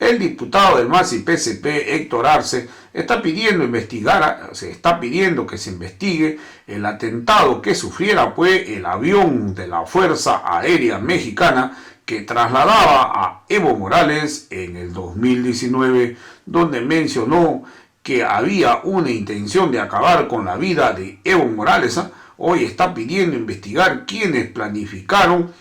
El diputado del MAS y PSP, Héctor Arce, está pidiendo que se investigue el atentado que sufriera el avión de la Fuerza Aérea Mexicana que trasladaba a Evo Morales en el 2019, donde mencionó que había una intención de acabar con la vida de Evo Morales. Hoy está pidiendo investigar quiénes planificaron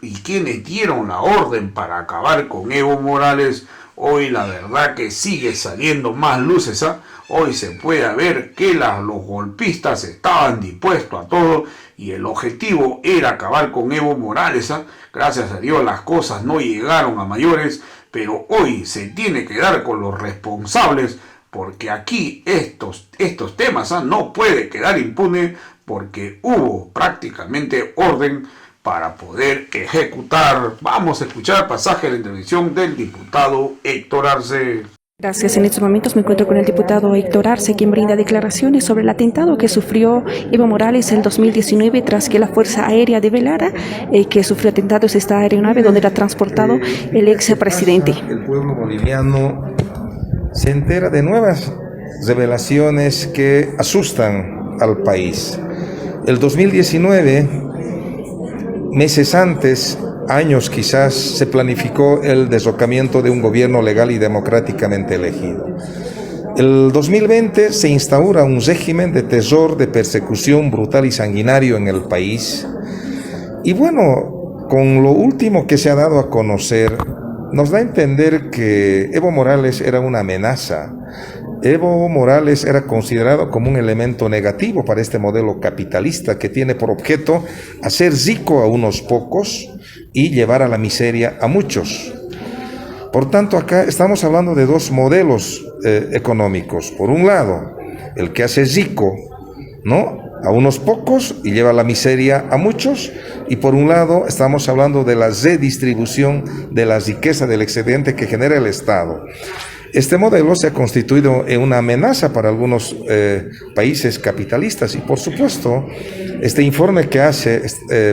y quienes dieron la orden para acabar con Evo Morales. Hoy la verdad que sigue saliendo más luces. Hoy se puede ver que los golpistas estaban dispuestos a todo y el objetivo era acabar con Evo Morales. Gracias a Dios las cosas no llegaron a mayores, pero hoy se tiene que dar con los responsables, porque aquí estos temas no puede quedar impune, porque hubo prácticamente orden para poder ejecutar. Vamos a escuchar pasaje de la intervención del diputado Héctor Arce. Gracias. En estos momentos me encuentro con el diputado Héctor Arce, quien brinda declaraciones sobre el atentado que sufrió Evo Morales en 2019 tras que la Fuerza Aérea develara que sufrió atentados esta aeronave donde era transportado el expresidente. El pueblo boliviano se entera de nuevas revelaciones que asustan al país. El 2019, meses antes, años quizás, se planificó el derrocamiento de un gobierno legal y democráticamente elegido. El 2020 se instaura un régimen de terror, de persecución brutal y sanguinario en el país. Y bueno, con lo último que se ha dado a conocer, nos da a entender que Evo Morales era una amenaza. Evo Morales era considerado como un elemento negativo para este modelo capitalista que tiene por objeto hacer rico a unos pocos y llevar a la miseria a muchos. Por tanto, acá estamos hablando de dos modelos económicos. Por un lado, el que hace rico, ¿no?, a unos pocos y lleva la miseria a muchos, y por un lado estamos hablando de la redistribución de la riqueza del excedente que genera el Estado. Este modelo se ha constituido en una amenaza para algunos países capitalistas y, por supuesto, este informe que hace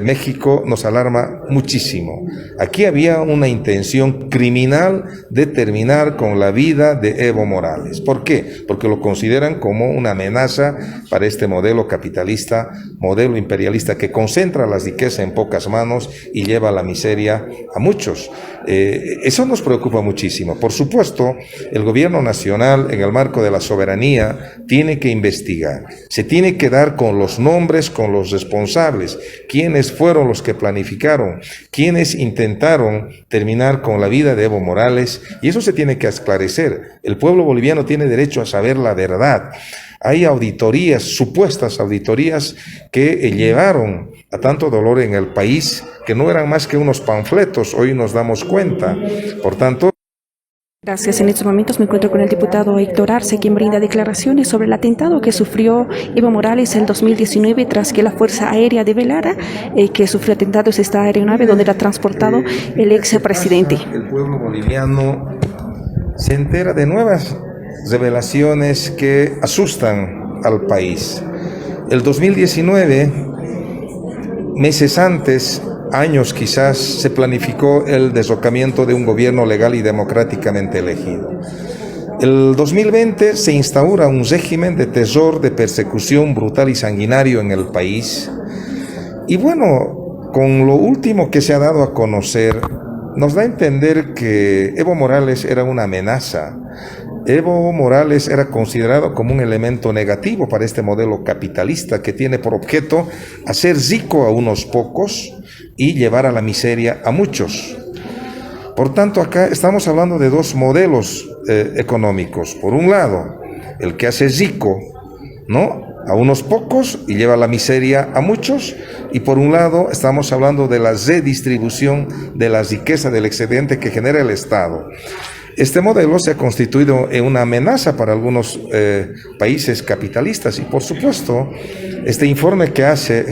México nos alarma muchísimo. Aquí había una intención criminal de terminar con la vida de Evo Morales. ¿Por qué? Porque lo consideran como una amenaza para este modelo capitalista, modelo imperialista que concentra la riqueza en pocas manos y lleva a la miseria a muchos. Eso nos preocupa muchísimo. Por supuesto, el gobierno nacional, en el marco de la soberanía, tiene que investigar. Se tiene que dar con los nombres, con los responsables, quiénes fueron los que planificaron, quiénes intentaron terminar con la vida de Evo Morales, y eso se tiene que esclarecer. El pueblo boliviano tiene derecho a saber la verdad. Hay auditorías, supuestas auditorías, que llevaron a tanto dolor en el país, que no eran más que unos panfletos, hoy nos damos cuenta. Por tanto, gracias. En estos momentos me encuentro con el diputado Héctor Arce, quien brinda declaraciones sobre el atentado que sufrió Evo Morales en 2019 tras que la Fuerza Aérea develara que sufrió atentados esta aeronave donde era transportado el expresidente. El pueblo boliviano se entera de nuevas revelaciones que asustan al país. El 2019, meses antes, años quizás, se planificó el derrocamiento de un gobierno legal y democráticamente elegido. El 2020 se instaura un régimen de terror, de persecución brutal y sanguinario en el país. Y bueno, con lo último que se ha dado a conocer, nos da a entender que Evo Morales era una amenaza. Evo Morales era considerado como un elemento negativo para este modelo capitalista que tiene por objeto hacer rico a unos pocos y llevar a la miseria a muchos. Por tanto, acá estamos hablando de dos modelos económicos. Por un lado, el que hace rico, ¿no?, a unos pocos y lleva la miseria a muchos, y por un lado estamos hablando de la redistribución de la riqueza del excedente que genera el Estado. Este modelo se ha constituido en una amenaza para algunos países capitalistas y, por supuesto, este informe que hace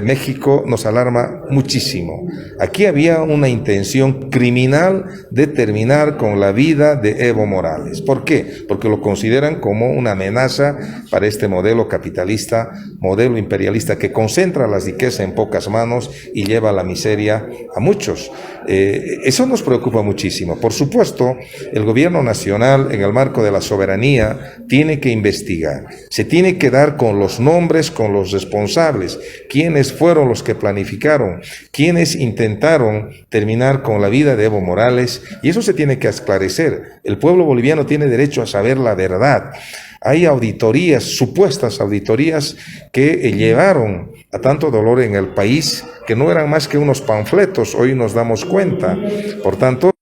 México nos alarma muchísimo. Aquí había una intención criminal de terminar con la vida de Evo Morales. ¿Por qué? Porque lo consideran como una amenaza para este modelo capitalista, modelo imperialista que concentra la riqueza en pocas manos y lleva a la miseria a muchos. Eso nos preocupa muchísimo. Por supuesto, El gobierno nacional, en el marco de la soberanía, tiene que investigar. Se tiene que dar con los nombres, con los responsables, quiénes fueron los que planificaron, quiénes intentaron terminar con la vida de Evo Morales, y eso se tiene que esclarecer. El pueblo boliviano tiene derecho a saber la verdad. Hay auditorías, supuestas auditorías, que llevaron a tanto dolor en el país, que no eran más que unos panfletos, hoy nos damos cuenta. Por tanto,